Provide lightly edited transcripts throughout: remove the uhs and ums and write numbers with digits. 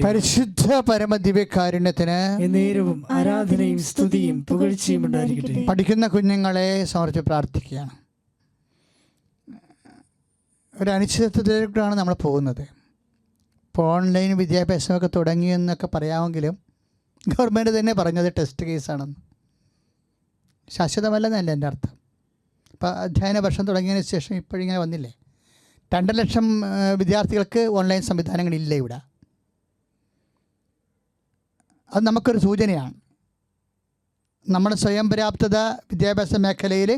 പരിശുദ്ധ പരമദിവ്യകാരുണ്യത്തിന് എന്നേരവും ആരാധനയും സ്തുതിയും പുകഴ്ചയും ഉണ്ടായിരിക്കട്ടെ. പഠിക്കുന്ന കുഞ്ഞുങ്ങളെ സമർപ്പിച്ച് പ്രാർത്ഥിക്കുകയാണ്. ഒരു അനിശ്ചിതത്വത്തിലേക്കാണ് നമ്മൾ പോകുന്നത്. ഇപ്പോൾ ഓൺലൈൻ വിദ്യാഭ്യാസമൊക്കെ തുടങ്ങിയെന്നൊക്കെ പറയാമെങ്കിലും ഗവൺമെൻറ് തന്നെ പറഞ്ഞത് ടെസ്റ്റ് കേസാണെന്ന്. ശാശ്വതമല്ലെന്നല്ല എൻ്റെ അർത്ഥം. ഇപ്പോൾ അധ്യയന വർഷം തുടങ്ങിയതിന് ശേഷം ഇപ്പോഴിങ്ങനെ വന്നില്ലേ, 2 ലക്ഷം വിദ്യാർത്ഥികൾക്ക് ഓൺലൈൻ സംവിധാനങ്ങളില്ല ഇവിടെ. അത് നമുക്കൊരു സൂചനയാണ്. നമ്മുടെ സ്വയം പര്യാപ്തത വിദ്യാഭ്യാസ മേഖലയിൽ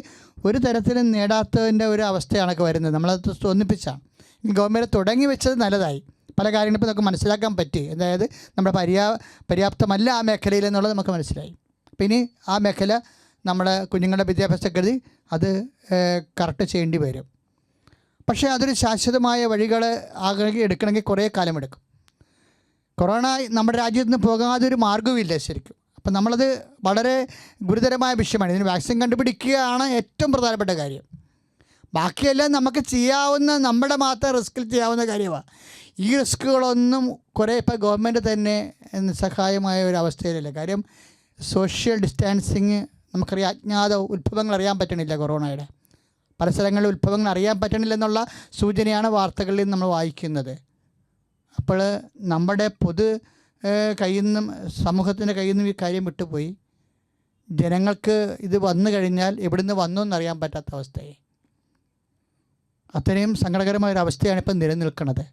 ഒരു തരത്തിലും നേടാത്തതിൻ്റെ ഒരു അവസ്ഥയാണൊക്കെ വരുന്നത്. നമ്മളത് തോന്നിപ്പിച്ചാണ്. ഗവൺമെൻറ് തുടങ്ങി വെച്ചത് നല്ലതായി. പല കാര്യങ്ങളും ഇപ്പോൾ നമുക്ക് മനസ്സിലാക്കാൻ പറ്റി. അതായത് നമ്മുടെ പര്യാപ്തമല്ല ആ മേഖലയിൽ എന്നുള്ളത് നമുക്ക് മനസ്സിലായി. പിന്നെ ആ മേഖല നമ്മുടെ കുഞ്ഞുങ്ങളുടെ വിദ്യാഭ്യാസ കരുതി അത് കറക്റ്റ് ചെയ്യേണ്ടി വരും. പക്ഷേ അതൊരു ശാശ്വതമായ വഴികൾ എടുക്കണമെങ്കിൽ കുറേ കാലമെടുക്കും. കൊറോണ നമ്മുടെ രാജ്യത്ത് നിന്ന് പോകാതൊരു മാർഗ്ഗവുമില്ല ശരിക്കും. അപ്പം നമ്മളത് വളരെ ഗുരുതരമായ വിഷയമാണ്. ഇതിന് വാക്സിൻ കണ്ടുപിടിക്കുകയാണ് ഏറ്റവും പ്രധാനപ്പെട്ട കാര്യം. ബാക്കിയെല്ലാം നമുക്ക് ചെയ്യാവുന്ന, നമ്മുടെ മാത്രം റിസ്കിൽ ചെയ്യാവുന്ന കാര്യമാണ്. ഈ റിസ്കുകളൊന്നും കുറേ ഇപ്പോൾ ഗവൺമെൻറ് തന്നെ നിസ്സഹായമായ ഒരു അവസ്ഥയിലല്ല. കാര്യം സോഷ്യൽ ഡിസ്റ്റാൻസിങ് നമുക്കറിയാം. അജ്ഞാത ഉത്ഭവങ്ങൾ അറിയാൻ പറ്റണില്ല. കൊറോണയുടെ പല സ്ഥലങ്ങളിലെ ഉത്ഭവങ്ങൾ അറിയാൻ പറ്റണില്ലെന്നുള്ള സൂചനയാണ് വാർത്തകളിൽ നമ്മൾ വായിക്കുന്നത്. അപ്പോൾ നമ്മുടെ കയ്യിൽ നിന്നും സമൂഹത്തിൻ്റെ കയ്യിൽ നിന്നും ഈ കാര്യം വിട്ടുപോയി. ജനങ്ങൾക്ക് ഇത് വന്നു കഴിഞ്ഞാൽ എവിടുന്ന് വന്നു എന്നറിയാൻ പറ്റാത്ത അവസ്ഥയെ. അത്രയും സങ്കടകരമായൊരവസ്ഥയാണ് ഇപ്പം നിലനിൽക്കുന്നത്.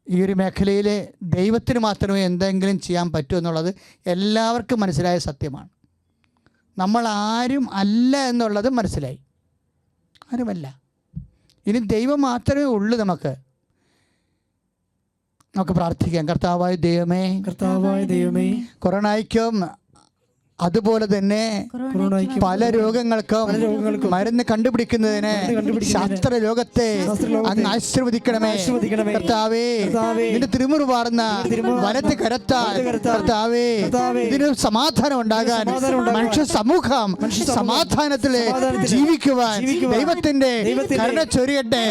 ഈ ഒരു മേഖലയിൽ ദൈവത്തിന് മാത്രമേ എന്തെങ്കിലും ചെയ്യാൻ പറ്റൂ എന്നുള്ളത് എല്ലാവർക്കും മനസ്സിലായ സത്യമാണ്. നമ്മൾ ആരും അല്ല എന്നുള്ളത് മനസ്സിലായി. ആരുമല്ല. ഇനി ദൈവം മാത്രമേ ഉള്ളൂ. നമുക്ക് പ്രാർത്ഥിക്കാം. കർത്താവായ ദൈവമേ, കൊറോണയ്ക്കും അതുപോലെ തന്നെ പല രോഗങ്ങൾക്കും മരുന്ന് കണ്ടുപിടിക്കുന്നതിന് ശാസ്ത്ര ലോകത്തെ അങ്ങ് ആശീർവദിക്കണമേ കർത്താവേ. ഇതിന്റെ തിരുമുറുവാർന്ന വലത്ത് കരത്താൽ കർത്താവേ ഇതിന് സമാധാനം ഉണ്ടാകാൻ, മനുഷ്യ സമൂഹം സമാധാനത്തിൽ ജീവിക്കുവാൻ ദൈവത്തിന്റെ കരുണ ചൊരിയട്ടെ.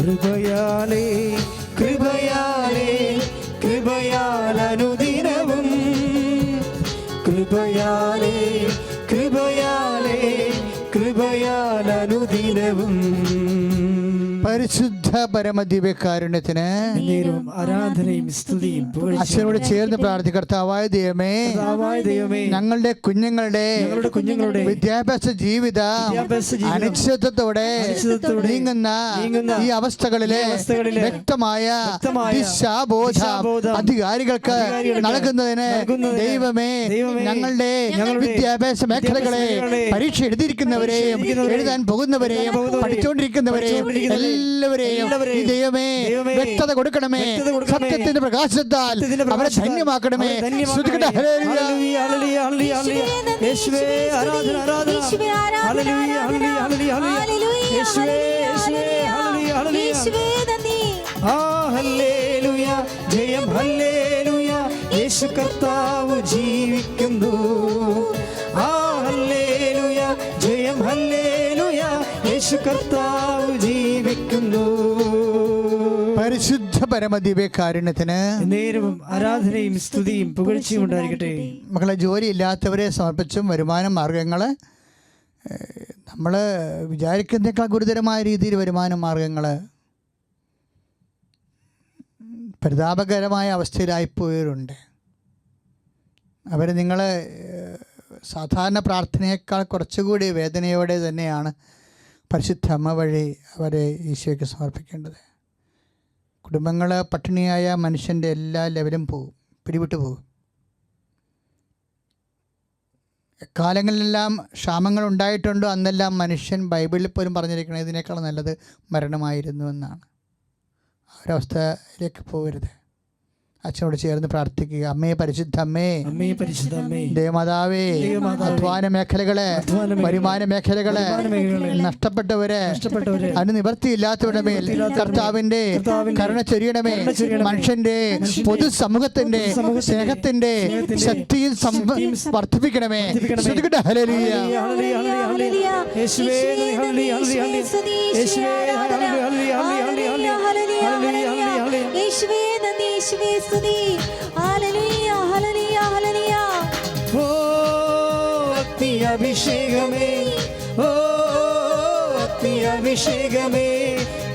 കൃപയാലേ കൃപയാലേ കൃപയാലനുദിനവും കൃപയാലേ കൃപയാലേ കൃപയാലനുദിനവും പരിശുദ്ധ പരമദിവ്യകാരുണ്യത്തിന് ആരാധനയും സ്തുതിയും അച്ഛനോട് ചേർന്ന് പ്രാർത്ഥിക്കുക. കർത്താവായ ദൈവമേ, ഞങ്ങളുടെ കുഞ്ഞുങ്ങളുടെ വിദ്യാഭ്യാസ ജീവിത അനിശ്ചിതത്വത്തോടെ നീങ്ങുന്ന ഈ അവസ്ഥകളിലെ വ്യക്തമായ ദിശാബോധ അധികാരികൾക്ക് നൽകുന്നതിന് ദൈവമേ, ഞങ്ങളുടെ വിദ്യാഭ്യാസ മേഖലകളെ പരീക്ഷ എഴുതിയിരിക്കുന്നവരെയും എഴുതാൻ പോകുന്നവരെയും പഠിച്ചുകൊണ്ടിരിക്കുന്നവരെയും എല്ലാവരെയും ദൈവമേ വ്യക്തത കൊടുക്കണമേ. സത്യത്തിന്റെ പ്രകാശത്താൽ അവരെ ധന്യമാക്കണമേ. ജയം ഹല്ലേലൂയ, യേശു കർത്താവ് ജീവിക്കുന്നു. ഹല്ലേലൂയ, ജയം ഹല്ലേലൂയ, യേശു കർത്താവ് ജീവിക്കുന്നു. പരിശുദ്ധ പരമദിവ്യകാരുണ്യത്തിന് നേരവും ആരാധനയും സ്തുതിയും പുകഴ്ചയും ഉണ്ടായിരിക്കട്ടെ. മക്കളെ, ജോലിയില്ലാത്തവരെ സമർപ്പിച്ചും വരുമാന മാർഗങ്ങൾ നമ്മൾ വിചാരിക്കുന്നതിനേക്കാൾ ഗുരുതരമായ രീതിയിൽ വരുമാന മാർഗങ്ങൾ പരിതാപകരമായ അവസ്ഥയിലായിപ്പോയവരുണ്ട്. അവർ നിങ്ങൾ സാധാരണ പ്രാർത്ഥനയേക്കാൾ കുറച്ചുകൂടി വേദനയോടെ തന്നെയാണ് പരിശുദ്ധ അമ്മ വഴി അവരെ ഈശോയ്ക്ക് സമർപ്പിക്കേണ്ടത്. കുടുംബങ്ങൾ പട്ടിണിയായ മനുഷ്യൻ്റെ എല്ലാ ലെവലും പോകും, പിടിവിട്ടു പോകും. എക്കാലങ്ങളിലെല്ലാം ക്ഷാമങ്ങൾ ഉണ്ടായിട്ടുണ്ടോ അന്നെല്ലാം മനുഷ്യൻ ബൈബിളിൽ പോലും പറഞ്ഞിരിക്കുന്നത് ഇതിനേക്കാൾ നല്ലത് മരണമായിരുന്നു എന്നാണ്. ആ ഒരവസ്ഥയിലേക്ക് പോകരുത്. അച്ഛനോട് ചേർന്ന് പ്രാർത്ഥിക്കുക. അമ്മേ പരിശുദ്ധ അമ്മേ, അമ്മേ പരിശുദ്ധ അമ്മേ, ദേവമാതാവേ, അധ്വാന മേഖലകളെ, വരുമാന മേഖലകളെ നഷ്ടപ്പെട്ടവരെ, അതിന് നിവൃത്തിയില്ലാത്തവരുടെ മേൽ കർത്താവിന്റെ കരുണ ചൊരിയണമേ. മനുഷ്യന്റെ പൊതുസമൂഹത്തിന്റെ സ്നേഹത്തിന്റെ ശക്തിയും വർദ്ധിപ്പിക്കണമേ. ഹല്ലേലൂയ. അഭിഷേകമേ, ഓ അഗ്നിയഭിഷേകമേ,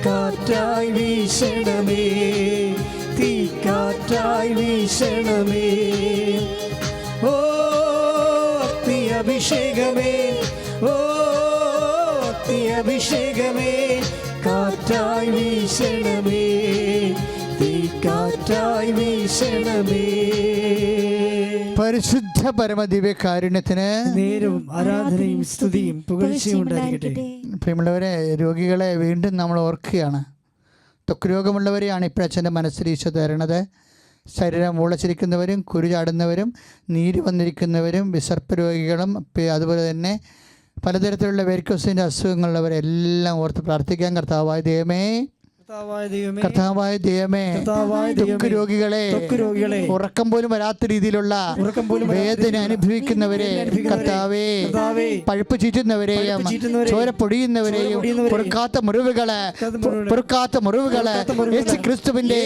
കാറ്റായി വീശണമേ, തീ കാറ്റായി വീശണമേ. ഓ അഗ്നിയഭിഷേകമേ, ഓ അഗ്നിയഭിഷേകമേ, കാറ്റായി വീശണമേ, തീ കാറ്റായി വീശണമേ. പരിശുദ്ധ പരമദിവ്യകാരുണ്യത്തിന് നേരവും ആരാധനയും സ്തുതിയും പുകഴ്ചയും ഉണ്ടായിരിക്കട്ടെ. പ്രിയമുള്ളവരെ, രോഗികളെ വീണ്ടും നമ്മൾ ഓർക്കുകയാണ്. ത്വക്ക് രോഗമുള്ളവരെയാണ് ഇപ്പോഴച്ഛൻ്റെ മനസ്സിൽ ഈശോ തരണത്. ശരീരം മുളച്ചിരിക്കുന്നവരും കുരുചാടുന്നവരും നീര് വന്നിരിക്കുന്നവരും വിസർപ്പ രോഗികളും അതുപോലെ തന്നെ പലതരത്തിലുള്ള വെരിക്കോസിൻ്റെ അസുഖങ്ങളുള്ളവരെല്ലാം ഓർത്ത് പ്രാർത്ഥിക്കാൻ. കർത്താവായ ദൈവമേ, കർത്താവായ ദൈവമേ, ത്വക്ക് രോഗികളെ, ഉറക്കം പോലും വരാത്ത രീതിയിലുള്ള വേദന അനുഭവിക്കുന്നവരെ കർത്താവേ, പഴുപ്പ് ചീറ്റുന്നവരെയും ചോര പൊടിയുന്നവരെയും പൊറുക്കാത്ത മുറിവുകളെ യേശു ക്രിസ്തുവിന്റെ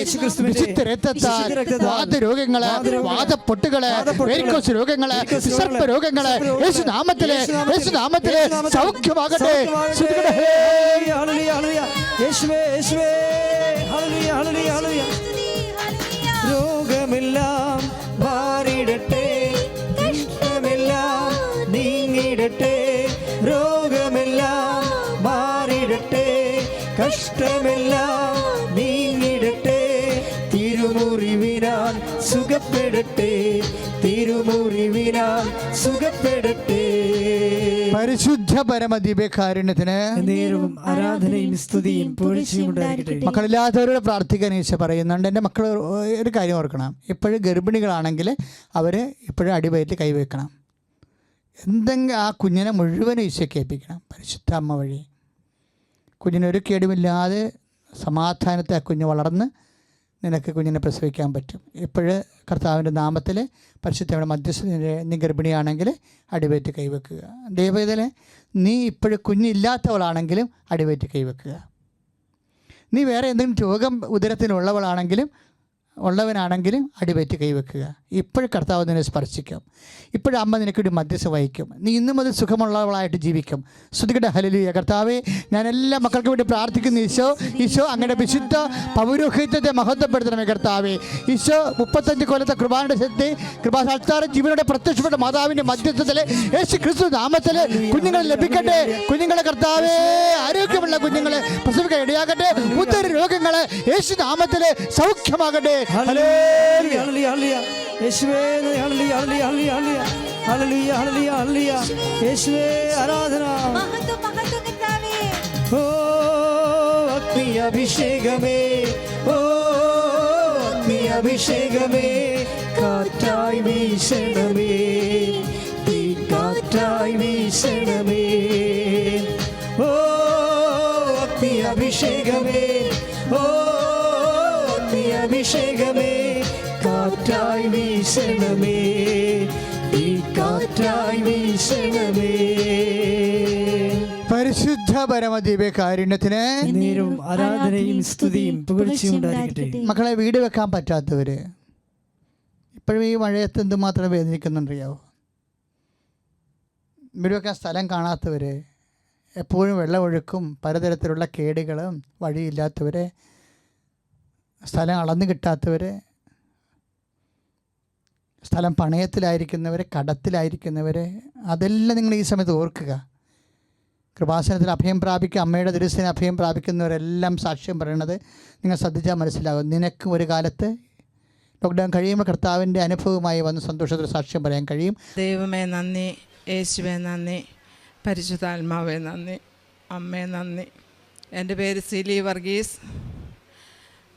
വിശുദ്ധ രക്തത്താൽ വാതരോഗങ്ങള്, വാതപ്പൊട്ടുകള്, വെരിക്കോസ് രോഗങ്ങള്, വിസർപ്പ രോഗങ്ങള് യേശു നാമത്തിലെ സൗഖ്യമാകട്ടെ. രോഗമെല്ലാം മാറിടട്ടെ, കഷ്ടമെല്ലാം നീങ്ങിടട്ടെ. രോഗമെല്ലാം മാറിടട്ടെ, കഷ്ടമെല്ലാം നീങ്ങിടട്ടെ. തിരുമുറിവിനാൽ സുഖപ്പെടട്ടെ, തിരുമുറിവിനാൽ സുഖപ്പെടട്ടെ. പരിശുദ്ധ പരമദിവ്യകാരുണ്യത്തിന് നേരവും ആരാധനയും സ്തുതിയും പുകഴ്ചയും ഉണ്ടായിരിക്കട്ടെ. മക്കളില്ലാത്തവരോട് പ്രാർത്ഥിക്കാൻ ഈശോ പറയുന്നുണ്ട്. എൻ്റെ മക്കൾ ഒരു കാര്യം ഓർക്കണം, ഇപ്പോഴും ഗർഭിണികളാണെങ്കിൽ അവർ ഇപ്പോഴും അടിവയറ്റിൽ കൈവയ്ക്കണം. എന്തെങ്കിലും ആ കുഞ്ഞിനെ മുഴുവനും ഈശോയ്ക്ക് ഏൽപ്പിക്കണം. പരിശുദ്ധ അമ്മ വഴി കുഞ്ഞിനൊരു കേടുമില്ലാതെ സമാധാനത്തെ ആ കുഞ്ഞ് വളർന്ന് നിനക്ക് കുഞ്ഞിനെ പ്രസവിക്കാൻ പറ്റും. ഇപ്പോഴ് കർത്താവിൻ്റെ നാമത്തിൽ പരിശുദ്ധയുടെ മധ്യസ്ഥ നീ ഗർഭിണിയാണെങ്കിൽ അടിവയറ്റ് കൈവെക്കുക. ദൈവത്തിലെ നീ ഇപ്പോഴും കുഞ്ഞില്ലാത്തവളാണെങ്കിലും അടിവയറ്റ് കൈവെക്കുക. നീ വേറെ എന്തെങ്കിലും രോഗം ഉള്ളവനാണെങ്കിലും അടിവയറ്റ് കൈവെക്കുക. ഇപ്പോഴും കർത്താവ് നിന്നെ സ്പർശിക്കും. ഇപ്പോഴും അമ്മ നിനക്കൊരു മധ്യസ്ഥ വഹിക്കും. നീ ഇന്നു മുതൽ സുഖമുള്ളവളായിട്ട് ജീവിക്കും. സ്തുതിക്കട്ടെ. ഹല്ലേലൂയ. കർത്താവേ, ഞാൻ എല്ലാ മക്കൾക്കും വേണ്ടി പ്രാർത്ഥിക്കുന്നു. ഈശോ അങ്ങയുടെ വിശുദ്ധ പൗരോഹിത്യത്തെ മഹത്വപ്പെടുത്തണമേ. കർത്താവേ, ഈശോ 35 കൊല്ലത്തെ കൃപാന്റെ ശക്തി കൃപാസാൽത്താരം ജീവനോടെ പ്രത്യക്ഷപ്പെട്ട മാതാവിൻ്റെ മധ്യസ്ഥത്തിൽ യേശു ക്രിസ്തു നാമത്തിൽ കുഞ്ഞുങ്ങൾ ലഭിക്കട്ടെ. കുഞ്ഞുങ്ങളെ കർത്താവേ, ആരോഗ്യമുള്ള കുഞ്ഞുങ്ങളെ പ്രസവിക്കാൻ ഇടയാകട്ടെ. ഉത്തര രോഗങ്ങളെ യേശു നാമത്തിൽ സൗഖ്യമാകട്ടെ. Hallelujah, hallelujah. യേശുവേ, hallelujah, hallelujah, hallelujah, hallelujah, hallelujah. യേശുവേ, ആരാധന. ഓ അഗ്നിയഭിഷേകമേ, ഓ അഗ്നിയഭിഷേകമേ, കാറ്റായി വീശണമേ, തീ കാറ്റായി വീശണമേ. ഓ അഗ്നിയഭിഷേകമേ, ഓ അഭിഷേകമേ, കാറ്റായി വീശണമേ, ഈ കാറ്റായി വീശണമേ. പരിശുദ്ധ പരമദിവ്യകാരുണ്യത്തിന് നേരവും ആരാധനയും സ്തുതിയും പുകഴ്ചയും ഉണ്ടായിരിക്കട്ടെ. മക്കളെ, വീട് വെക്കാൻ പറ്റാത്തവർ ഇപ്പോഴും ഈ മഴയത്ത് എന്തുമാത്രം വേദനിക്കുന്നുണ്ടറിയാവോ? വീട് വെക്കാൻ സ്ഥലം കാണാത്തവർ, എപ്പോഴും വെള്ളമൊഴുക്കും പലതരത്തിലുള്ള കേടുകളും വഴിയില്ലാത്തവർ, സ്ഥലം അളന്നു കിട്ടാത്തവർ, സ്ഥലം പണയത്തിലായിരിക്കുന്നവർ, കടത്തിലായിരിക്കുന്നവർ, അതെല്ലാം നിങ്ങൾ ഈ സമയത്ത് ഓർക്കുക. കൃപാസനത്തിൽ അഭയം പ്രാപിക്കുക, അമ്മയുടെ തിരുസേന അഭയം പ്രാപിക്കുന്നവരെല്ലാം സാക്ഷ്യം പറയണത് നിങ്ങൾ ശ്രദ്ധിച്ചാൽ മനസ്സിലാകും. നിനക്കും ഒരു കാലത്ത് ലോക്ക്ഡൗൺ കഴിയുമ്പോൾ കർത്താവിൻ്റെ അനുഭവമായി വന്ന് സന്തോഷത്തിൽ സാക്ഷ്യം പറയാൻ കഴിയും. ദൈവമേ നന്ദി, യേശുവേ നന്ദി, പരിശുദ്ധാത്മാവേ നന്ദി, അമ്മേ നന്ദി. എൻ്റെ പേര് സിലി വർഗീസ്.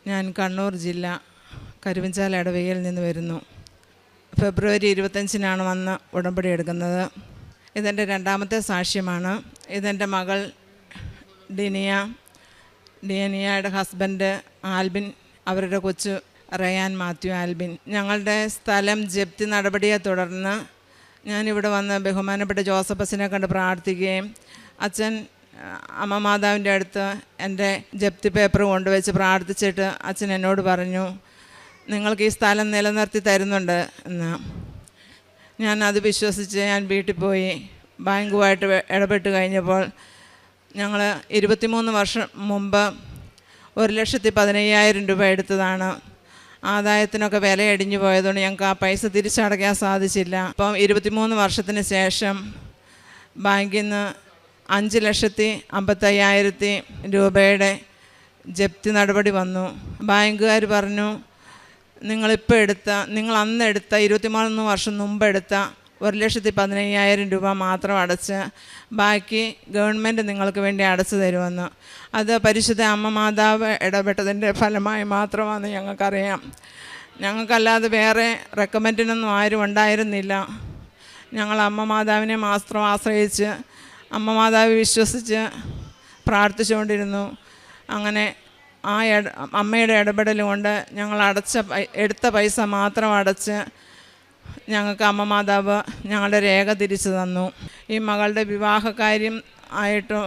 ഞാൻ കണ്ണൂർ ജില്ല കരുവഞ്ചാൽ ഇടവകയിൽ നിന്ന് വരുന്നു. ഫെബ്രുവരി 25-നാണ് വന്ന് ഉടമ്പടി എടുക്കുന്നത്. ഇതെൻ്റെ രണ്ടാമത്തെ സാക്ഷ്യമാണ്. ഇതെൻ്റെ മകൾ ഡിയനിയയുടെ ഹസ്ബൻഡ് ആൽബിൻ, അവരുടെ കൊച്ചു റയാൻ മാത്യു ആൽബിൻ. ഞങ്ങളുടെ സ്ഥലം ജപ്തി നടപടിയെ തുടർന്ന് ഞാനിവിടെ വന്ന് ബഹുമാനപ്പെട്ട ജോസഫസിനെ കണ്ട് പ്രാർത്ഥിക്കുകയും അച്ഛൻ അമ്മ മാതാവിൻ്റെ അടുത്ത് എൻ്റെ ജപ്തി പേപ്പർ കൊണ്ടുവച്ച് പ്രാർത്ഥിച്ചിട്ട് അച്ഛൻ എന്നോട് പറഞ്ഞു, നിങ്ങൾക്ക് ഈ സ്ഥലം നിലനിർത്തി തരുന്നുണ്ട് എന്ന്. ഞാനത് വിശ്വസിച്ച് ഞാൻ വീട്ടിൽ പോയി ബാങ്കുമായിട്ട് ഇടപെട്ട് കഴിഞ്ഞപ്പോൾ ഞങ്ങൾ 23 വർഷം മുമ്പ് 1,15,000 രൂപ എടുത്തതാണ്. ആദായത്തിനൊക്കെ വില ഇടിഞ്ഞു പോയതുകൊണ്ട് ഞങ്ങൾക്ക് ആ പൈസ തിരിച്ചടയ്ക്കാൻ സാധിച്ചില്ല. അപ്പം 23 വർഷത്തിന് ശേഷം ബാങ്കിൽ നിന്ന് 5,55,000 രൂപയുടെ ജപ്തി നടപടി വന്നു. ബാങ്കുകാർ പറഞ്ഞു, നിങ്ങൾ അന്ന് എടുത്ത 23 വർഷം മുമ്പ് എടുത്ത 1,15,000 രൂപ മാത്രം അടച്ച് ബാക്കി ഗവൺമെൻറ് നിങ്ങൾക്ക് വേണ്ടി അടച്ചു തരുമെന്ന്. അത് പരിശുദ്ധ അമ്മ മാതാവ് ഇടപെട്ടതിൻ്റെ ഫലമായി മാത്രമാണ് ഞങ്ങൾക്കറിയാം. ഞങ്ങൾക്കല്ലാതെ വേറെ റെക്കമെൻഡിനൊന്നും ആരും ഉണ്ടായിരുന്നില്ല. ഞങ്ങൾ അമ്മ മാതാവിനെ മാത്രം ആശ്രയിച്ച് അമ്മ മാതാവ് വിശ്വസിച്ച് പ്രാർത്ഥിച്ചുകൊണ്ടിരുന്നു. അങ്ങനെ ആ അമ്മയുടെ ഇടപെടൽ കൊണ്ട് ഞങ്ങൾ എടുത്ത പൈസ മാത്രം അടച്ച് ഞങ്ങൾക്ക് അമ്മ മാതാവ് ഞങ്ങളുടെ രേഖ തിരിച്ചു തന്നു. ഈ മകളുടെ വിവാഹകാര്യം ആയിട്ട്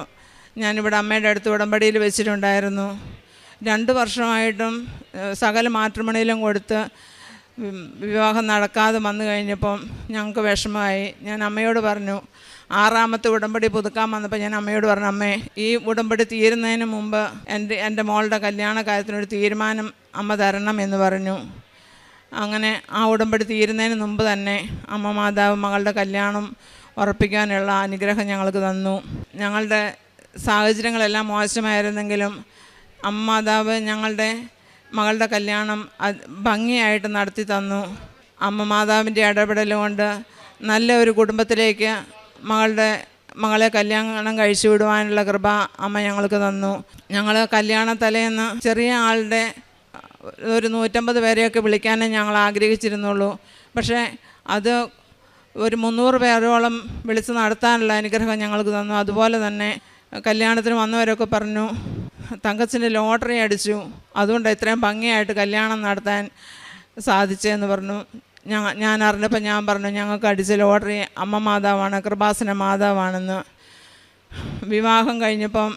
ഞാനിവിടെ അമ്മയുടെ അടുത്ത് ഉടമ്പടിയിൽ വെച്ചിട്ടുണ്ടായിരുന്നു. 2 വർഷമായിട്ടും സകല മാട്രിമോണിയിലും കൊടുത്ത് വിവാഹം നടക്കാതെ വന്നു കഴിഞ്ഞപ്പം ഞങ്ങൾക്ക് വിഷമമായി. ഞാൻ അമ്മയോട് പറഞ്ഞു, 6ാമത്തെ ഉടമ്പടി പുതുക്കാൻ വന്നപ്പോൾ ഞാൻ അമ്മയോട് പറഞ്ഞു, അമ്മേ, ഈ ഉടമ്പടി തീരുന്നതിന് മുമ്പ് എൻ്റെ മോളുടെ കല്യാണ കാര്യത്തിനൊരു തീരുമാനം അമ്മ തരണം എന്ന് പറഞ്ഞു. അങ്ങനെ ആ ഉടമ്പടി തീരുന്നതിന് മുമ്പ് തന്നെ അമ്മ മാതാവ് മകളുടെ കല്യാണം ഉറപ്പിക്കാനുള്ള അനുഗ്രഹം ഞങ്ങൾക്ക് തന്നു. ഞങ്ങളുടെ സാഹചര്യങ്ങളെല്ലാം മോശമായിരുന്നെങ്കിലും അമ്മ മാതാവ് ഞങ്ങളുടെ മകളുടെ കല്യാണം ഭംഗിയായിട്ട് നടത്തി തന്നു. അമ്മ മാതാവിൻ്റെ ഇടപെടൽ കൊണ്ട് നല്ല ഒരു കുടുംബത്തിലേക്ക് മകളെ കല്യാണം കഴിച്ചു വിടുവാനുള്ള കൃപ അമ്മ ഞങ്ങൾക്ക് തന്നു. ഞങ്ങൾ കല്യാണ തലേന്ന് ചെറിയ ആളുടെ ഒരു 150 പേരെയൊക്കെ വിളിക്കാനേ ഞങ്ങൾ ആഗ്രഹിച്ചിരുന്നുള്ളൂ. പക്ഷേ അത് ഒരു 300 പേരോളം വിളിച്ച് നടത്താനുള്ള അനുഗ്രഹം ഞങ്ങൾക്ക് തന്നു. അതുപോലെ തന്നെ കല്യാണത്തിന് വന്നവരൊക്കെ പറഞ്ഞു, തങ്കച്ചൻ്റെ ലോട്ടറി അടിച്ചു, അതുകൊണ്ട് ഇത്രയും ഭംഗിയായിട്ട് കല്യാണം നടത്താൻ സാധിച്ചതെന്ന് പറഞ്ഞു. ഞാൻ അറിഞ്ഞപ്പോൾ ഞാൻ പറഞ്ഞു, ഞങ്ങൾക്ക് അടിച്ച ലോട്ടറി അമ്മ മാതാവാണ്, കൃപാസന മാതാവാണെന്ന്. വിവാഹം കഴിഞ്ഞപ്പം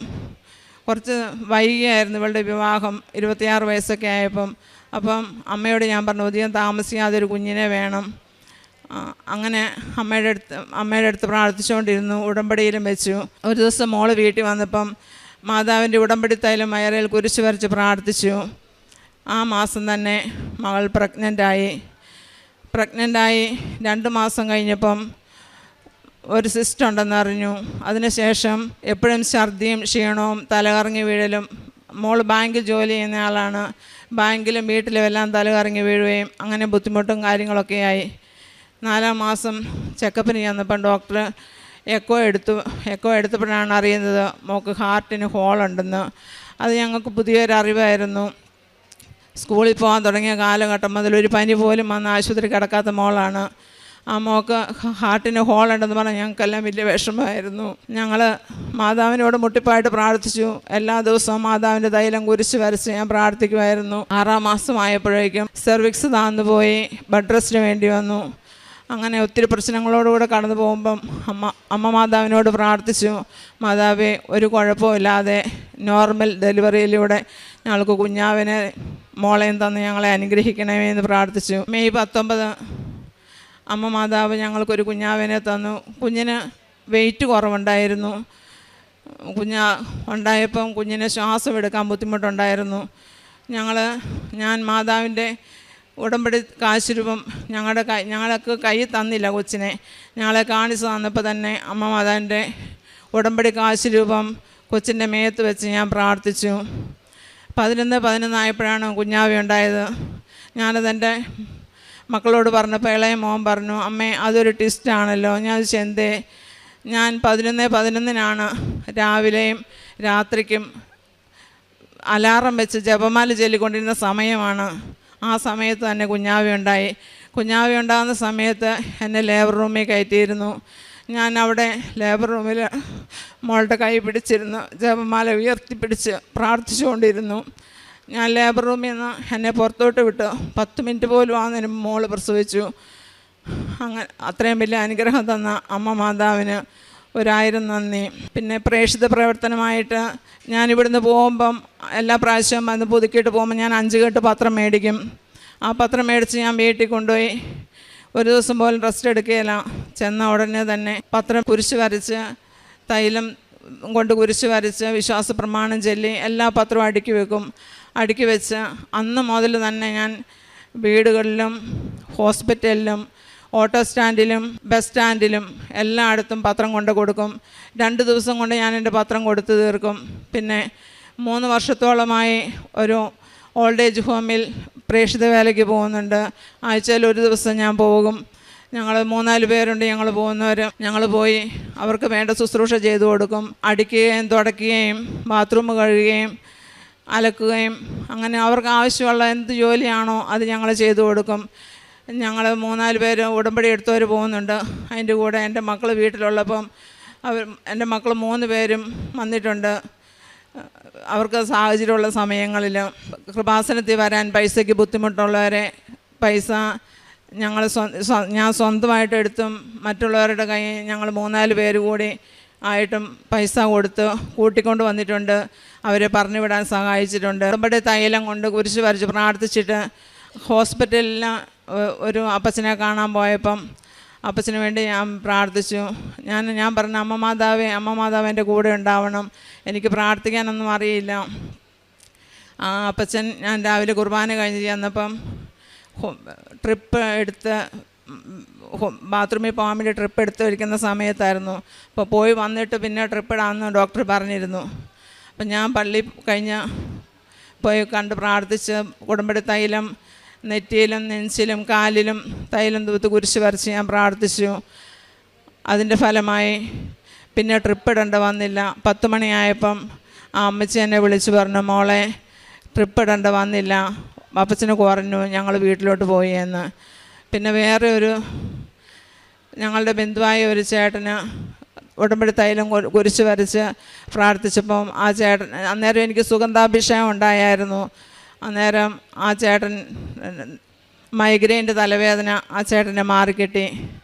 കുറച്ച് വൈകിയായിരുന്നു ഇവളുടെ വിവാഹം, 26 വയസ്സൊക്കെ ആയപ്പം. അപ്പം അമ്മയോട് ഞാൻ പറഞ്ഞു, അധികം താമസിക്കാതെ ഒരു കുഞ്ഞിനെ വേണം. അങ്ങനെ അമ്മയുടെ അടുത്ത് പ്രാർത്ഥിച്ചുകൊണ്ടിരുന്നു. ഉടമ്പടിയിലും വെച്ചു. ഒരു ദിവസം മോള് വീട്ടിൽ വന്നപ്പം മാതാവിൻ്റെ ഉടമ്പടി തൈലം വയറിൽ കുരിശ് വരച്ച് പ്രാർത്ഥിച്ചു. ആ മാസം തന്നെ മകൾ പ്രഗ്നൻ്റായി 2 മാസം കഴിഞ്ഞപ്പം ഒരു സിസ്റ്റ് ഉണ്ടെന്ന് അറിഞ്ഞു. അതിനുശേഷം എപ്പോഴും ഛർദിയും ക്ഷീണവും തലകറങ്ങി വീഴലും. മോൾ ബാങ്കിൽ ജോലി ചെയ്യുന്ന ആളാണ്. ബാങ്കിലും വീട്ടിലും എല്ലാം തലകറങ്ങി വീഴുകയും അങ്ങനെ ബുദ്ധിമുട്ടും കാര്യങ്ങളൊക്കെ ആയി. 4-ാം മാസം ചെക്കപ്പിന് ചെന്നപ്പം ഡോക്ടർ എക്കോ എടുത്തപ്പോഴാണ് അറിയുന്നത് മോൾക്ക് ഹാർട്ടിന് ഹോളുണ്ടെന്ന്. അത് ഞങ്ങൾക്ക് പുതിയൊരു അറിവായിരുന്നു. സ്കൂളിൽ പോകാൻ തുടങ്ങിയ കാലഘട്ടം മുതൽ ഒരു പനി പോലും വന്ന് ആശുപത്രി കിടക്കാത്ത മോളാണ്. ആ മോൾക്ക് ഹാർട്ടിന് ഹോളുണ്ടെന്ന് പറഞ്ഞാൽ ഞങ്ങൾക്കെല്ലാം വലിയ വിഷമമായിരുന്നു. ഞങ്ങൾ മാതാവിനോട് മുട്ടിപ്പായിട്ട് പ്രാർത്ഥിച്ചു. എല്ലാ ദിവസവും മാതാവിൻ്റെ തൈലം കുരിശ് വരച്ച് ഞാൻ പ്രാർത്ഥിക്കുമായിരുന്നു. 6-ാം മാസമായപ്പോഴേക്കും സെർവിക്സ് താന്നു പോയി, ബെഡ് റെസ്റ്റിന് വേണ്ടി വന്നു. അങ്ങനെ ഒത്തിരി പ്രശ്നങ്ങളോടുകൂടെ കടന്നു പോകുമ്പം അമ്മ മാതാവിനോട് പ്രാർത്ഥിച്ചു, മാതാവേ, ഒരു കുഴപ്പമില്ലാതെ നോർമൽ ഡെലിവറിയിലൂടെ ഞങ്ങൾക്ക് കുഞ്ഞാവിനെ മോളെയും തന്ന് ഞങ്ങളെ അനുഗ്രഹിക്കണമേ എന്ന് പ്രാർത്ഥിച്ചു. മെയ് 19 അമ്മ മാതാവ് ഞങ്ങൾക്കൊരു കുഞ്ഞാവിനെ തന്നു. കുഞ്ഞിന് വെയിറ്റ് കുറവുണ്ടായിരുന്നു. ഉണ്ടായപ്പം കുഞ്ഞിന് ശ്വാസം എടുക്കാൻ ബുദ്ധിമുട്ടുണ്ടായിരുന്നു. ഞാൻ മാതാവിൻ്റെ ഉടമ്പടി കാശ് രൂപം ഞങ്ങൾക്ക് കൈ തന്നില്ല. കൊച്ചിനെ ഞങ്ങളെ കാണിച്ചു തന്നപ്പോൾ തന്നെ അമ്മ മാതാവിൻ്റെ ഉടമ്പടി കാശ് രൂപം കൊച്ചിൻ്റെ മേത്ത് വെച്ച് ഞാൻ പ്രാർത്ഥിച്ചു. 11 ആയപ്പോഴാണ് കുഞ്ഞാവി ഉണ്ടായത്. ഞാനതെൻ്റെ മക്കളോട് പറഞ്ഞപ്പോൾ ഇളയ മോൻ പറഞ്ഞു, അമ്മേ, അതൊരു ട്വിസ്റ്റാണല്ലോ. ഞാൻ എന്തേ? ഞാൻ 11:11 രാവിലെയും രാത്രിക്കും അലാറം വെച്ച് ജപമാല ചൊല്ലിക്കൊണ്ടിരുന്ന സമയമാണ്. ആ സമയത്ത് തന്നെ കുഞ്ഞാവി ഉണ്ടായി. കുഞ്ഞാവി ഉണ്ടാകുന്ന സമയത്ത് എന്നെ ലേബർ റൂമിൽ കയറ്റിയിരുന്നു. ഞാൻ അവിടെ ലേബർ റൂമിൽ മോളുടെ കൈ പിടിച്ചിരുന്നു, ജപമാല ഉയർത്തിപ്പിടിച്ച് പ്രാർത്ഥിച്ചുകൊണ്ടിരുന്നു. ഞാൻ ലേബർ റൂമിൽ നിന്ന് എന്നെ പുറത്തോട്ട് വിട്ടു. 10 മിനിറ്റ് പോലും ആകുന്നതിന് മോൾ പ്രസവിച്ചു. അങ്ങനെ അത്രയും വലിയ അനുഗ്രഹം തന്ന അമ്മ മാതാവിന് 1000 നന്ദി. പിന്നെ പ്രേക്ഷിത പ്രവർത്തനമായിട്ട് ഞാനിവിടുന്ന് പോകുമ്പം എല്ലാ പ്രാവശ്യവും വന്ന് പുതുക്കിയിട്ട് പോകുമ്പോൾ ഞാൻ 5 കെട്ട് പത്രം മേടിക്കും. ആ പത്രം മേടിച്ച് ഞാൻ വീട്ടിൽ കൊണ്ടുപോയി ഒരു ദിവസം പോലും റെസ്റ്റ് എടുക്കുകയില്ല. ചെന്ന ഉടനെ തന്നെ പത്രം കുരിശ് വരച്ച് തൈലം കൊണ്ട് കുരിശ് വരച്ച് വിശ്വാസ പ്രമാണം ചൊല്ലി എല്ലാ പത്രവും അടുക്കി വെക്കും. അടുക്കി വെച്ച് അന്ന് മുതൽ തന്നെ ഞാൻ വീടുകളിലും ഹോസ്പിറ്റലിലും ഓട്ടോ സ്റ്റാൻഡിലും ബസ് സ്റ്റാൻഡിലും എല്ലായിടത്തും പത്രം കൊണ്ട് കൊടുക്കും. 2 ദിവസം കൊണ്ട് ഞാൻ എൻ്റെ പത്രം കൊടുത്തു തീർക്കും. പിന്നെ 3 വർഷത്തോളമായി ഒരു ഓൾഡ് ഏജ് ഹോമിൽ പ്രേക്ഷിത വേലയ്ക്ക് പോകുന്നുണ്ട്. ആഴ്ചയിൽ ഒരു ദിവസം ഞാൻ പോകും. ഞങ്ങൾ 3-4 പേരുണ്ട് ഞങ്ങൾ പോകുന്നവർ. ഞങ്ങൾ പോയി അവർക്ക് വേണ്ട ശുശ്രൂഷ ചെയ്തു കൊടുക്കും. അടിക്കുകയും തുടയ്ക്കുകയും ബാത്റൂം കഴുകുകയും അലക്കുകയും അങ്ങനെ അവർക്ക് ആവശ്യമുള്ള എന്ത് ജോലിയാണോ അത് ഞങ്ങൾ ചെയ്തു കൊടുക്കും. ഞങ്ങൾ 3-4 പേര് ഉടമ്പടി എടുത്തവർ പോകുന്നുണ്ട്. അതിൻ്റെ കൂടെ എൻ്റെ മക്കൾ വീട്ടിലുള്ളപ്പം എൻ്റെ മക്കൾ 3 പേരും വന്നിട്ടുണ്ട്. അവർക്ക് സാഹചര്യമുള്ള സമയങ്ങളിൽ കൃപാസനത്തിൽ വരാൻ പൈസയ്ക്ക് ബുദ്ധിമുട്ടുള്ളവരെ പൈസ ഞാൻ സ്വന്തമായിട്ട് എടുത്തും മറ്റുള്ളവരുടെ കയ്യിൽ ഞങ്ങൾ 3-4 പേര് കൂടി ആയിട്ടും പൈസ കൊടുത്ത് കൂട്ടിക്കൊണ്ട് വന്നിട്ടുണ്ട്. അവരെ പറഞ്ഞു വിടാൻ സഹായിച്ചിട്ടുണ്ട്. ഉടമ്പടി തൈലം കൊണ്ട് കുരിശ് വരച്ച് പ്രാർത്ഥിച്ചിട്ട് ഹോസ്പിറ്റലിൽ ഒരു അപ്പച്ചനെ കാണാൻ പോയപ്പം അപ്പച്ചന് വേണ്ടി ഞാൻ പ്രാർത്ഥിച്ചു. ഞാൻ പറഞ്ഞു, അമ്മ മാതാവ് എൻ്റെ കൂടെ ഉണ്ടാവണം, എനിക്ക് പ്രാർത്ഥിക്കാനൊന്നും അറിയില്ല. ആ അപ്പച്ചൻ ഞാൻ രാവിലെ കുർബാന കഴിഞ്ഞ് ചെന്നപ്പം ട്രിപ്പ് എടുത്ത് ബാത്റൂമിൽ പോകാൻ വേണ്ടി ട്രിപ്പ് എടുത്ത് വയ്ക്കുന്ന സമയത്തായിരുന്നു. അപ്പോൾ പോയി വന്നിട്ട് പിന്നെ ട്രിപ്പ് ഇടാമെന്ന് ഡോക്ടർ പറഞ്ഞിരുന്നു. അപ്പം ഞാൻ പള്ളി കഴിഞ്ഞ് പോയി കണ്ട് പ്രാർത്ഥിച്ച് ഉടമ്പടി തൈലം നെറ്റിയിലും നെഞ്ചിലും കാലിലും തൈലം തൂത്ത് കുരിശ് വരച്ച് ഞാൻ പ്രാർത്ഥിച്ചു. അതിൻ്റെ ഫലമായി പിന്നെ ട്രിപ്പ് ഇടേണ്ട വന്നില്ല. 10 മണിയായപ്പം ആ അമ്മച്ചി എന്നെ വിളിച്ച് പറഞ്ഞു, മോളെ ട്രിപ്പ് ഇടേണ്ട വന്നില്ല, അപ്പച്ചന് കുറഞ്ഞു, ഞങ്ങൾ വീട്ടിലോട്ട് പോയി എന്ന്. പിന്നെ വേറെ ഒരു ഞങ്ങളുടെ ബന്ധുവായ ഒരു ചേട്ടന് ഉടമ്പടി തൈലം കുരിശ് വരച്ച് പ്രാർത്ഥിച്ചപ്പം ആ ചേട്ടൻ അന്നേരം എനിക്ക് സുഗന്ധാഭിഷേകം ഉണ്ടായിരുന്നു. അന്നേരം ആ ചേട്ടൻ മൈഗ്രെയിൻ്റെ തലവേദന ആ ചേട്ടനെ മാറിക്കിട്ടി.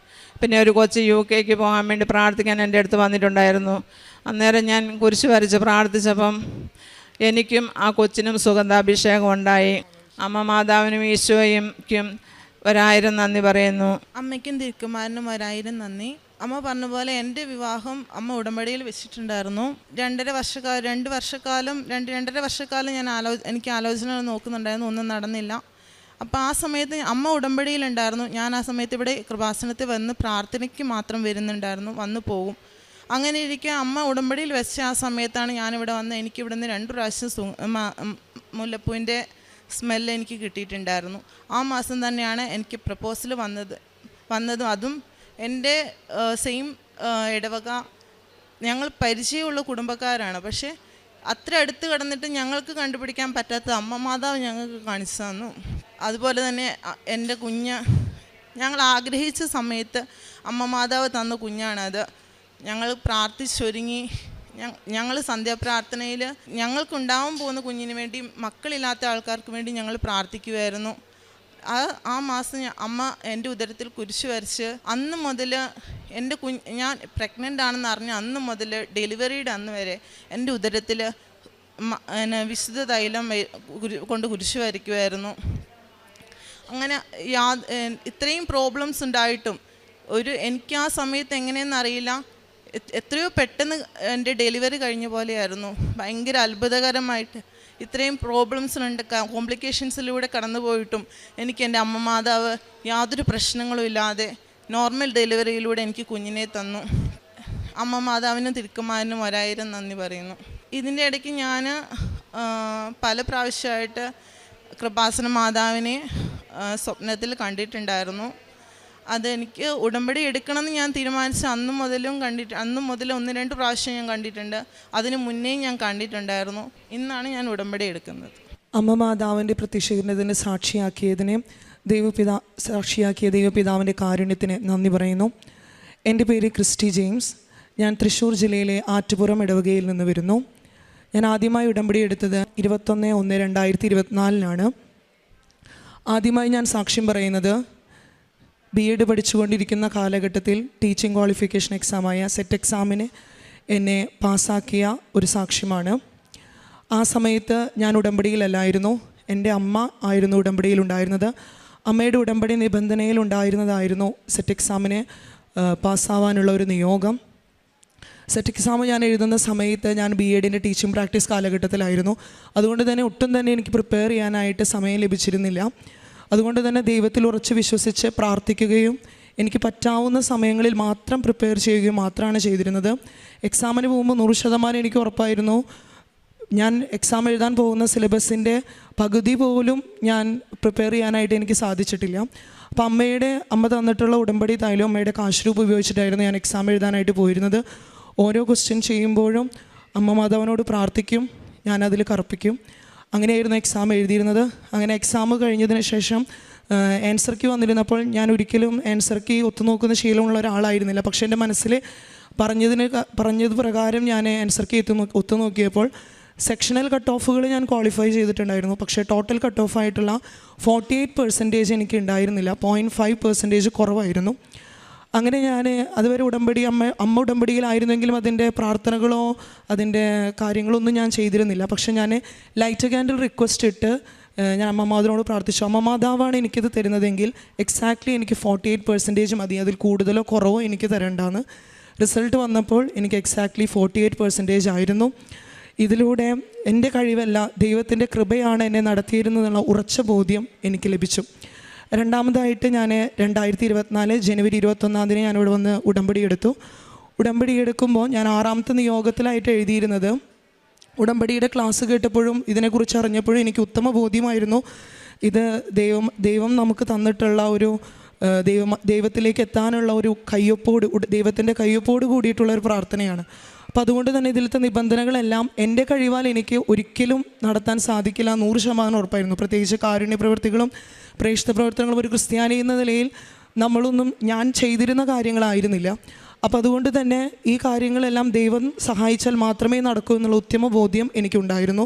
പിന്നെ ഒരു കൊച്ച് UK പോകാൻ വേണ്ടി പ്രാർത്ഥിക്കാൻ എൻ്റെ അടുത്ത് വന്നിട്ടുണ്ടായിരുന്നു. അന്നേരം ഞാൻ കുരിശ് വരച്ച് പ്രാർത്ഥിച്ചപ്പം എനിക്കും ആ കൊച്ചിനും സുഗന്ധാഭിഷേകം ഉണ്ടായി. അമ്മ മാതാവിനും ഈശോയ്ക്കും 1000 നന്ദി പറയുന്നു. അമ്മയ്ക്കും തിരുക്കുമാരനും 1000 നന്ദി. അമ്മ പറഞ്ഞ പോലെ എൻ്റെ വിവാഹം അമ്മ ഉടമ്പടിയിൽ വെച്ചിട്ടുണ്ടായിരുന്നു. 2 വർഷക്കാലം ഞാൻ എനിക്ക് ആലോചന നോക്കുന്നുണ്ടായിരുന്നു, ഒന്നും നടന്നില്ല. അപ്പോൾ ആ സമയത്ത് അമ്മ ഉടമ്പടിയിലുണ്ടായിരുന്നു. ഞാൻ ആ സമയത്ത് ഇവിടെ കൃപാസനത്തിൽ വന്ന് പ്രാർത്ഥനയ്ക്ക് മാത്രം വരുന്നുണ്ടായിരുന്നു, വന്നു പോകും. അങ്ങനെ ഇരിക്കെ അമ്മ ഉടമ്പടിയിൽ വെച്ച ആ സമയത്താണ് ഞാനിവിടെ വന്ന് എനിക്കിവിടെ നിന്ന് 2 പ്രാവശ്യം മുല്ലപ്പൂവിൻ്റെ സ്മെല്ല് എനിക്ക് കിട്ടിയിട്ടുണ്ടായിരുന്നു. ആ മാസം തന്നെയാണ് എനിക്ക് പ്രപ്പോസൽ വന്നതും അതും എൻ്റെ സെയിം ഇടവക, ഞങ്ങൾ പരിചയമുള്ള കുടുംബക്കാരാണ്. പക്ഷേ അത്ര അടുത്ത് കിടന്നിട്ട് ഞങ്ങൾക്ക് കണ്ടുപിടിക്കാൻ പറ്റാത്ത അമ്മ മാതാവ് ഞങ്ങൾക്ക് കാണിച്ചു തന്നു. അതുപോലെ തന്നെ എൻ്റെ കുഞ്ഞ് ഞങ്ങൾ ആഗ്രഹിച്ച സമയത്ത് അമ്മ മാതാവ് തന്ന കുഞ്ഞാണത്. ഞങ്ങൾ പ്രാർത്ഥിച്ചൊരുങ്ങി ഞങ്ങൾ സന്ധ്യാപ്രാർത്ഥനയിൽ ഞങ്ങൾക്കുണ്ടാവാൻ പോകുന്ന കുഞ്ഞിന് വേണ്ടി, മക്കളില്ലാത്ത ആൾക്കാർക്ക് വേണ്ടി ഞങ്ങൾ പ്രാർത്ഥിക്കുമായിരുന്നു. ആ മാസം അമ്മ എൻ്റെ ഉദരത്തിൽ കുരിശ് വരച്ച് അന്ന് മുതൽ ഞാൻ പ്രഗ്നൻ്റ് ആണെന്ന് അറിഞ്ഞ അന്ന് മുതൽ ഡെലിവറിയുടെ അന്ന് വരെ എൻ്റെ ഉദരത്തിൽ വിശുദ്ധ തൈലം കൊണ്ട് കുരിശ് വരയ്ക്കുമായിരുന്നു. അങ്ങനെ ഇത്രയും പ്രോബ്ലംസ് ഉണ്ടായിട്ടും എനിക്ക് ആ സമയത്ത് എങ്ങനെയെന്ന് അറിയില്ല, എത്രയോ പെട്ടെന്ന് എൻ്റെ ഡെലിവറി കഴിഞ്ഞ പോലെയായിരുന്നു. ഭയങ്കര അത്ഭുതകരമായിട്ട് ഇത്രയും പ്രോബ്ലംസിനുണ്ട്, കോംപ്ലിക്കേഷൻസിലൂടെ കടന്നു പോയിട്ടും എനിക്ക് എൻ്റെ അമ്മ മാതാവ് യാതൊരു പ്രശ്നങ്ങളും ഇല്ലാതെ നോർമൽ ഡെലിവറിയിലൂടെ എനിക്ക് കുഞ്ഞിനെ തന്നു. അമ്മ മാതാവിനും തിരുക്കുമാരനും 1000 നന്ദി പറയുന്നു. ഇതിൻ്റെ ഇടയ്ക്ക് ഞാൻ പല പ്രാവശ്യമായിട്ട് കൃപാസന മാതാവിനെ സ്വപ്നത്തിൽ കണ്ടിട്ടുണ്ടായിരുന്നു. അതെനിക്ക് ഉടമ്പടി എടുക്കണമെന്ന് ഞാൻ തീരുമാനിച്ച അന്ന് മുതൽ 1-2 പ്രാവശ്യം ഞാൻ കണ്ടിട്ടുണ്ട്. അതിന് മുന്നേ ഞാൻ കണ്ടിട്ടുണ്ടായിരുന്നു. ഇന്നാണ് ഞാൻ ഉടമ്പടി എടുക്കുന്നത്. അമ്മ മാതാവിൻ്റെ പ്രത്യക്ഷീകരണത്തിന് സാക്ഷിയാക്കിയ ദൈവപിതാവിൻ്റെ കാരുണ്യത്തിന് നന്ദി പറയുന്നു. എൻ്റെ പേര് ക്രിസ്റ്റി ജെയിംസ്. ഞാൻ തൃശ്ശൂർ ജില്ലയിലെ ആറ്റുപുറം ഇടവകയിൽ നിന്ന് വരുന്നു. ഞാൻ ആദ്യമായി ഉടമ്പടി എടുത്തത് 21/1/2024 ആദ്യമായി ഞാൻ സാക്ഷ്യം പറയുന്നത് B.Ed പഠിച്ചുകൊണ്ടിരിക്കുന്ന കാലഘട്ടത്തിൽ ടീച്ചിങ് ക്വാളിഫിക്കേഷൻ എക്സാമായ സെറ്റ് എക്സാമിന് എന്നെ പാസ്സാക്കിയ ഒരു സാക്ഷ്യമാണ്. ആ സമയത്ത് ഞാൻ ഉടമ്പടിയിലല്ലായിരുന്നു, എൻ്റെ അമ്മ ആയിരുന്നു ഉടമ്പടിയിലുണ്ടായിരുന്നത്. അമ്മയുടെ ഉടമ്പടി നിബന്ധനയിലുണ്ടായിരുന്നതായിരുന്നു സെറ്റ് എക്സാമിന് പാസ്സാവാനുള്ള ഒരു നിയോഗം. സെറ്റ് എക്സാം ഞാൻ എഴുതുന്ന സമയത്ത് ഞാൻ B.Edൻ്റെ ടീച്ചിങ് പ്രാക്ടീസ് കാലഘട്ടത്തിലായിരുന്നു. അതുകൊണ്ട് തന്നെ ഒട്ടും തന്നെ എനിക്ക് പ്രിപ്പയർ ചെയ്യാനായിട്ട് സമയം ലഭിച്ചിരുന്നില്ല. അതുകൊണ്ട് തന്നെ ദൈവത്തിൽ ഉറച്ച് വിശ്വസിച്ച് പ്രാർത്ഥിക്കുകയും എനിക്ക് പറ്റാവുന്ന സമയങ്ങളിൽ മാത്രം പ്രിപ്പയർ ചെയ്യുകയും മാത്രമാണ് ചെയ്തിരുന്നത്. എക്സാമിന് പോകുമ്പോൾ 100% എനിക്ക് ഉറപ്പായിരുന്നു ഞാൻ എക്സാം എഴുതാൻ പോകുന്ന സിലബസിൻ്റെ പകുതി പോലും ഞാൻ പ്രിപ്പയർ ചെയ്യാനായിട്ട് എനിക്ക് സാധിച്ചിട്ടില്ല. അപ്പോൾ അമ്മ തന്നിട്ടുള്ള ഉടമ്പടി തായാലും അമ്മയുടെ കാശ് രൂപ ഉപയോഗിച്ചിട്ടായിരുന്നു ഞാൻ എക്സാം എഴുതാനായിട്ട് പോയിരുന്നത്. ഓരോ ക്വസ്റ്റ്യൻ ചെയ്യുമ്പോഴും അമ്മ മാതാവിനോട് പ്രാർത്ഥിക്കും, ഞാനതിൽ കറുപ്പിക്കും. അങ്ങനെയായിരുന്നു എക്സാം എഴുതിയിരുന്നത്. അങ്ങനെ എക്സാം കഴിഞ്ഞതിന് ശേഷം ആൻസർ കീ വന്നിരുന്നപ്പോൾ ഞാൻ ഒരിക്കലും ആൻസർ കീ ഒത്തുനോക്കുന്ന ശീലമുള്ള ഒരാളായിരുന്നില്ല. പക്ഷേ എൻ്റെ മനസ്സിൽ പറഞ്ഞത് പ്രകാരം ഞാൻ ആൻസർ കീ ഒത്തുനോക്കിയപ്പോൾ സെക്ഷണൽ കട്ട് ഓഫുകൾ ഞാൻ ക്വാളിഫൈ ചെയ്തിട്ടുണ്ടായിരുന്നു. പക്ഷേ ടോട്ടൽ കട്ട് ഓഫ് ആയിട്ടുള്ള 48% എനിക്ക് ഉണ്ടായിരുന്നില്ല. 0.5% കുറവായിരുന്നു. അങ്ങനെ ഞാൻ അതുവരെ അമ്മ ഉടമ്പടിയിലായിരുന്നെങ്കിലും അതിൻ്റെ പ്രാർത്ഥനകളോ അതിൻ്റെ കാര്യങ്ങളൊന്നും ഞാൻ ചെയ്തിരുന്നില്ല. പക്ഷെ ഞാൻ ലൈറ്റ് ക്യാൻഡിൽ റിക്വസ്റ്റ് ഇട്ട് ഞാൻ അമ്മ മാതാവിനോട് പ്രാർത്ഥിച്ചു. അമ്മ മാതാവാണ് എനിക്കിത് തരുന്നതെങ്കിൽ എക്സാക്ട്ലി എനിക്ക് 48% മതി, അതിൽ കൂടുതലോ കുറവോ എനിക്ക് തരേണ്ടാന്ന്. റിസൾട്ട് വന്നപ്പോൾ എനിക്ക് എക്സാക്ട്ലി 48% ആയിരുന്നു. ഇതിലൂടെ എൻ്റെ കഴിവല്ല, ദൈവത്തിൻ്റെ കൃപയാണ് എന്നെ നടത്തിയിരുന്നതെന്നുള്ള ഉറച്ച ബോധ്യം എനിക്ക് ലഭിച്ചു. രണ്ടാമതായിട്ട് ഞാൻ 2024 ജനുവരി 21 ഞാനിവിടെ വന്ന് ഉടമ്പടി എടുക്കുമ്പോൾ ഞാൻ 6ാമത്തെ നിയോഗത്തിലായിട്ട് എഴുതിയിരുന്നത്, ഉടമ്പടിയുടെ ക്ലാസ് കേട്ടപ്പോഴും ഇതിനെക്കുറിച്ച് അറിഞ്ഞപ്പോഴും എനിക്ക് ഉത്തമ ബോധ്യമായിരുന്നു ഇത് ദൈവം നമുക്ക് തന്നിട്ടുള്ള ഒരു ദൈവത്തിലേക്ക് എത്താനുള്ള ഒരു ദൈവത്തിൻ്റെ കയ്യൊപ്പോട് കൂടിയിട്ടുള്ള ഒരു പ്രാർത്ഥനയാണ്. അപ്പം അതുകൊണ്ട് തന്നെ ഇതിലത്തെ നിബന്ധനകളെല്ലാം എൻ്റെ കഴിവാൽ എനിക്ക് ഒരിക്കലും നടത്താൻ സാധിക്കില്ല, 100% ഉറപ്പായിരുന്നു. പ്രത്യേകിച്ച് കാരുണ്യ പ്രവൃത്തികളും പ്രേക്ഷിത പ്രവർത്തനങ്ങളും ഒരു ക്രിസ്ത്യാനി എന്ന നിലയിൽ ഞാൻ ചെയ്തിരുന്ന കാര്യങ്ങളായിരുന്നില്ല. അപ്പോൾ അതുകൊണ്ട് തന്നെ ഈ കാര്യങ്ങളെല്ലാം ദൈവം സഹായിച്ചാൽ മാത്രമേ നടക്കൂ എന്നുള്ള ഉത്തമ ബോധ്യം എനിക്കുണ്ടായിരുന്നു.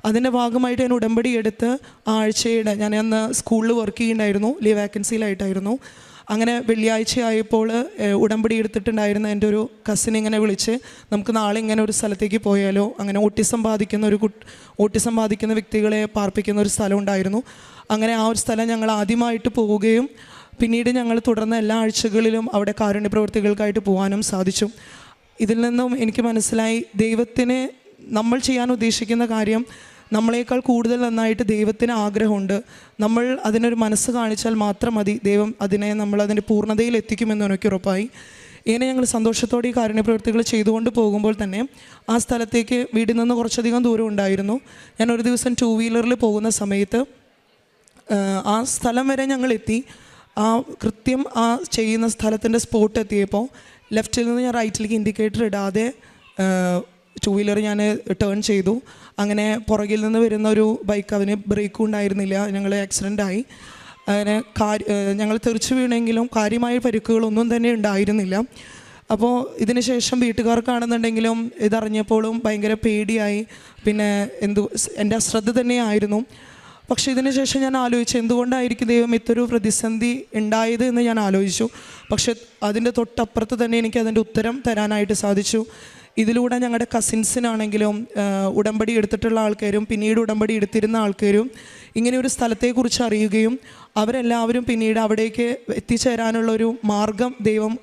അതിൻ്റെ ഭാഗമായിട്ട് ഞാൻ ഉടമ്പടി എടുത്ത് ആഴ്ചയുടെ ഞാൻ അന്ന് സ്കൂളിൽ വർക്ക് ചെയ്യുന്നുണ്ടായിരുന്നു, ലീവ് വാക്കൻസിയിലായിട്ടായിരുന്നു. അങ്ങനെ വെള്ളിയാഴ്ച ആയപ്പോൾ ഉടമ്പടി എടുത്തിട്ടുണ്ടായിരുന്ന എൻ്റെ ഒരു കസിൻ ഇങ്ങനെ വിളിച്ച് നമുക്ക് നാളെ ഇങ്ങനെ ഒരു സ്ഥലത്തേക്ക് പോയാലോ, അങ്ങനെ ഓട്ടിസം ബാധിക്കുന്ന വ്യക്തികളെ പാർപ്പിക്കുന്ന ഒരു സ്ഥലം ഉണ്ടായിരുന്നു. അങ്ങനെ ആ ഒരു സ്ഥലം ഞങ്ങൾ ആദ്യമായിട്ട് പോവുകയും പിന്നീട് ഞങ്ങൾ തുടർന്ന് എല്ലാ ആഴ്ചകളിലും അവിടെ കാരുണ്യ പ്രവൃത്തികൾക്കായിട്ട് പോകാനും സാധിച്ചു. ഇതിൽ നിന്നും എനിക്ക് മനസ്സിലായി, ദൈവത്തിന് നമ്മൾ ചെയ്യാൻ ഉദ്ദേശിക്കുന്ന കാര്യം നമ്മളെക്കാൾ കൂടുതൽ നന്നായിട്ട് ദൈവത്തിന് ആഗ്രഹമുണ്ട്. നമ്മൾ അതിനൊരു മനസ്സ് കാണിച്ചാൽ മാത്രം മതി, ദൈവം നമ്മളതിൻ്റെ പൂർണ്ണതയിൽ എത്തിക്കുമെന്ന് എനിക്ക് ഉറപ്പായി. ഇങ്ങനെ ഞങ്ങൾ സന്തോഷത്തോടെ ഈ കാരുണ്യ പ്രവൃത്തികൾ ചെയ്തുകൊണ്ട് പോകുമ്പോൾ തന്നെ ആ സ്ഥലത്തേക്ക് വീട്ടിൽ നിന്ന് കുറച്ചധികം ദൂരം ഉണ്ടായിരുന്നു. ഞാൻ ഒരു ദിവസം 2 വീലറിൽ പോകുന്ന സമയത്ത് ആ സ്ഥലം വരെ ഞങ്ങൾ എത്തി. കൃത്യം ആ ചെയ്യുന്ന സ്ഥലത്തിൻ്റെ സ്പോട്ട് എത്തിയപ്പോൾ ലെഫ്റ്റിൽ നിന്ന് ഞാൻ റൈറ്റിലേക്ക് ഇൻഡിക്കേറ്റർ ഇടാതെ 2 വീലർ ഞാൻ ടേൺ ചെയ്തു. അങ്ങനെ പുറകിൽ നിന്ന് വരുന്ന ഒരു ബൈക്ക്, അവന് ബ്രേക്കും ഉണ്ടായിരുന്നില്ല, ഞങ്ങൾ ആക്സിഡൻ്റായി. അങ്ങനെ ഞങ്ങൾ തെറിച്ചു വീണെങ്കിലും കാര്യമായ പരിക്കുകളൊന്നും തന്നെ ഉണ്ടായിരുന്നില്ല. അപ്പോൾ ഇതിന് ശേഷം വീട്ടുകാർക്കാണെന്നുണ്ടെങ്കിലും ഇതറിഞ്ഞപ്പോഴും ഭയങ്കര പേടിയായി. പിന്നെ എൻ്റെ അശ്രദ്ധ തന്നെയായിരുന്നു. പക്ഷേ ഇതിന് ശേഷം ഞാൻ ആലോചിച്ചു, എന്തുകൊണ്ടായിരിക്കും ദൈവം ഇത്തൊരു പ്രതിസന്ധി ഉണ്ടായത് എന്ന് ഞാൻ ആലോചിച്ചു. പക്ഷെ അതിൻ്റെ തൊട്ടപ്പുറത്ത് തന്നെ എനിക്ക് അതിൻ്റെ ഉത്തരം തരാനായിട്ട് സാധിച്ചു. ഇതിലൂടെ ഞങ്ങളുടെ കസിൻസിനാണെങ്കിലും ഉടമ്പടി എടുത്തിട്ടുള്ള ആൾക്കാരും പിന്നീട് ഉടമ്പടി എടുത്തിരുന്ന ആൾക്കാരും ഇങ്ങനെ ഒരു സ്ഥലത്തെക്കുറിച്ച് അറിയുകയും അവരെല്ലാവരും പിന്നീട് അവിടേക്ക് എത്തിച്ചേരാനുള്ള ഒരു മാർഗം ദൈവം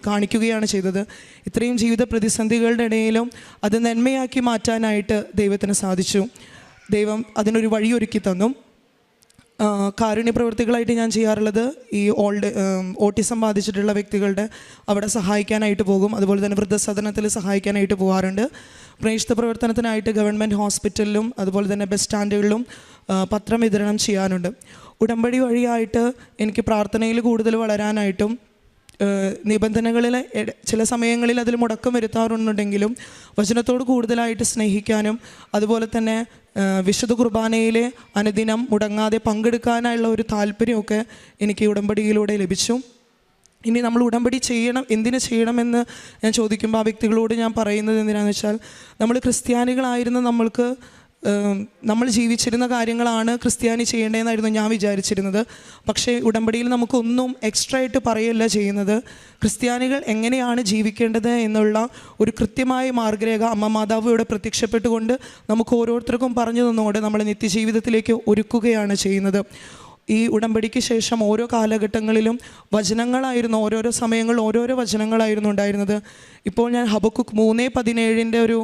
കാണിക്കുകയാണ് ചെയ്തത്. ഇത്രയും ജീവിത പ്രതിസന്ധികളുടെ ഇടയിലും അത് നന്മയാക്കി മാറ്റാനായിട്ട് ദൈവത്തിന് സാധിച്ചു. ദൈവം അതിനൊരു വഴിയൊരുക്കി തന്നു. കാരുണ്യ പ്രവൃത്തികളായിട്ട് ഞാൻ ചെയ്യാറുള്ളത് ഈ ഓട്ടിസം ബാധിച്ചിട്ടുള്ള വ്യക്തികളുടെ അവിടെ സഹായിക്കാനായിട്ട് പോകും. അതുപോലെ തന്നെ വൃദ്ധസദനത്തിൽ സഹായിക്കാനായിട്ട് പോകാറുണ്ട്. പ്രേക്ഷിത പ്രവർത്തനത്തിനായിട്ട് ഗവൺമെൻറ് ഹോസ്പിറ്റലിലും അതുപോലെ തന്നെ ബസ് സ്റ്റാൻഡുകളിലും പത്രം വിതരണം ചെയ്യാനുണ്ട്. ഉടമ്പടി വഴിയായിട്ട് എനിക്ക് പ്രാർത്ഥനയിൽ കൂടുതൽ വളരാനായിട്ടും നിബന്ധനകളിൽ ചില സമയങ്ങളിൽ അതിൽ മുടക്കം വരുത്താറുണ്ടെങ്കിലും വചനത്തോട് കൂടുതലായിട്ട് സ്നേഹിക്കാനും അതുപോലെ തന്നെ വിശുദ്ധ കുർബാനയിലെ അനുദിനം മുടങ്ങാതെ പങ്കെടുക്കാനായുള്ള ഒരു താല്പര്യമൊക്കെ എനിക്ക് ഉടമ്പടിയിലൂടെ ലഭിച്ചു. ഇനി നമ്മൾ ഉടമ്പടി ചെയ്യണം, എന്തിനു ചെയ്യണമെന്ന് ഞാൻ ചോദിക്കുമ്പോൾ ആ വ്യക്തികളോട് ഞാൻ പറയുന്നത് എന്തിനാണെന്ന് വെച്ചാൽ, നമ്മൾ ക്രിസ്ത്യാനികളായിരുന്ന നമ്മൾക്ക് നമ്മൾ ജീവിച്ചിരുന്ന കാര്യങ്ങളാണ് ക്രിസ്ത്യാനി ചെയ്യേണ്ടതെന്നായിരുന്നു ഞാൻ വിചാരിച്ചിരുന്നത്. പക്ഷേ ഉടമ്പടിയിൽ നമുക്കൊന്നും എക്സ്ട്രാ ആയിട്ട് പറയുകയല്ല ചെയ്യുന്നത്. ക്രിസ്ത്യാനികൾ എങ്ങനെയാണ് ജീവിക്കേണ്ടത് എന്നുള്ള ഒരു കൃത്യമായ മാർഗ്ഗരേഖ അമ്മ മാതാവ് ഇവിടെ പ്രത്യക്ഷപ്പെട്ടുകൊണ്ട് നമുക്ക് ഓരോരുത്തർക്കും പറഞ്ഞു തന്നുകൊണ്ട് നമ്മളെ നിത്യജീവിതത്തിലേക്ക് ഒരുക്കുകയാണ് ചെയ്യുന്നത്. ഈ ഉടമ്പടിക്ക് ശേഷം ഓരോ കാലഘട്ടങ്ങളിലും വചനങ്ങളായിരുന്നു, ഓരോരോ സമയങ്ങളിൽ ഓരോരോ വചനങ്ങളായിരുന്നു ഉണ്ടായിരുന്നത്. ഇപ്പോൾ ഞാൻ ഹബക്കുക്ക് 3:17 ഒരു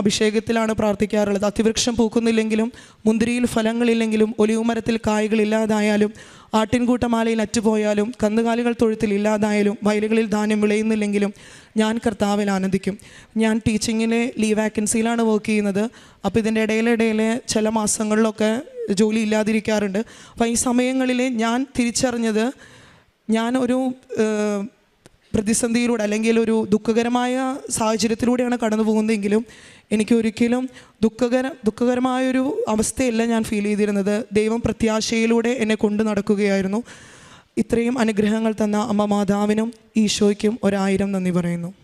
അഭിഷേകത്തിലാണ് പ്രാർത്ഥിക്കാറുള്ളത്. അതിവൃക്ഷം പൂക്കുന്നില്ലെങ്കിലും മുന്തിരിയിൽ ഫലങ്ങളില്ലെങ്കിലും ഒലിവ് മരത്തിൽ കായ്കളില്ലാതായാലും ആട്ടിൻകൂട്ടമാലയിൽ അറ്റുപോയാലും കന്നുകാലികൾ തൊഴുത്തിൽ ഇല്ലാതായാലും വയലുകളിൽ ധാന്യം വിളയുന്നില്ലെങ്കിലും ഞാൻ കർത്താവിൽ ആനന്ദിക്കും. ഞാൻ ടീച്ചിങ്ങിലെ ലീവ് വാക്കൻസിയിലാണ് വർക്ക് ചെയ്യുന്നത്. അപ്പോൾ ഇതിൻ്റെ ഇടയിലെ ചില മാസങ്ങളിലൊക്കെ ജോലി ഇല്ലാതിരിക്കാറുണ്ട്. അപ്പോൾ ഈ സമയങ്ങളിൽ ഞാൻ തിരിച്ചറിഞ്ഞത്, ഞാൻ ഒരു പ്രതിസന്ധിയിലൂടെ അല്ലെങ്കിൽ ഒരു ദുഃഖകരമായ സാഹചര്യത്തിലൂടെയാണ് കടന്നു പോകുന്നതെങ്കിലും എനിക്ക് ഒരിക്കലും ദുഃഖകരമായൊരു അവസ്ഥയല്ല ഞാൻ ഫീൽ ചെയ്തിരുന്നത്. ദൈവം പ്രത്യാശയിലൂടെ എന്നെ കൊണ്ടു നടക്കുകയായിരുന്നു. ഇത്രയും അനുഗ്രഹങ്ങൾ തന്ന അമ്മ മാതാവിനും ഈശോയ്ക്കും 1000 നന്ദി പറയുന്നു.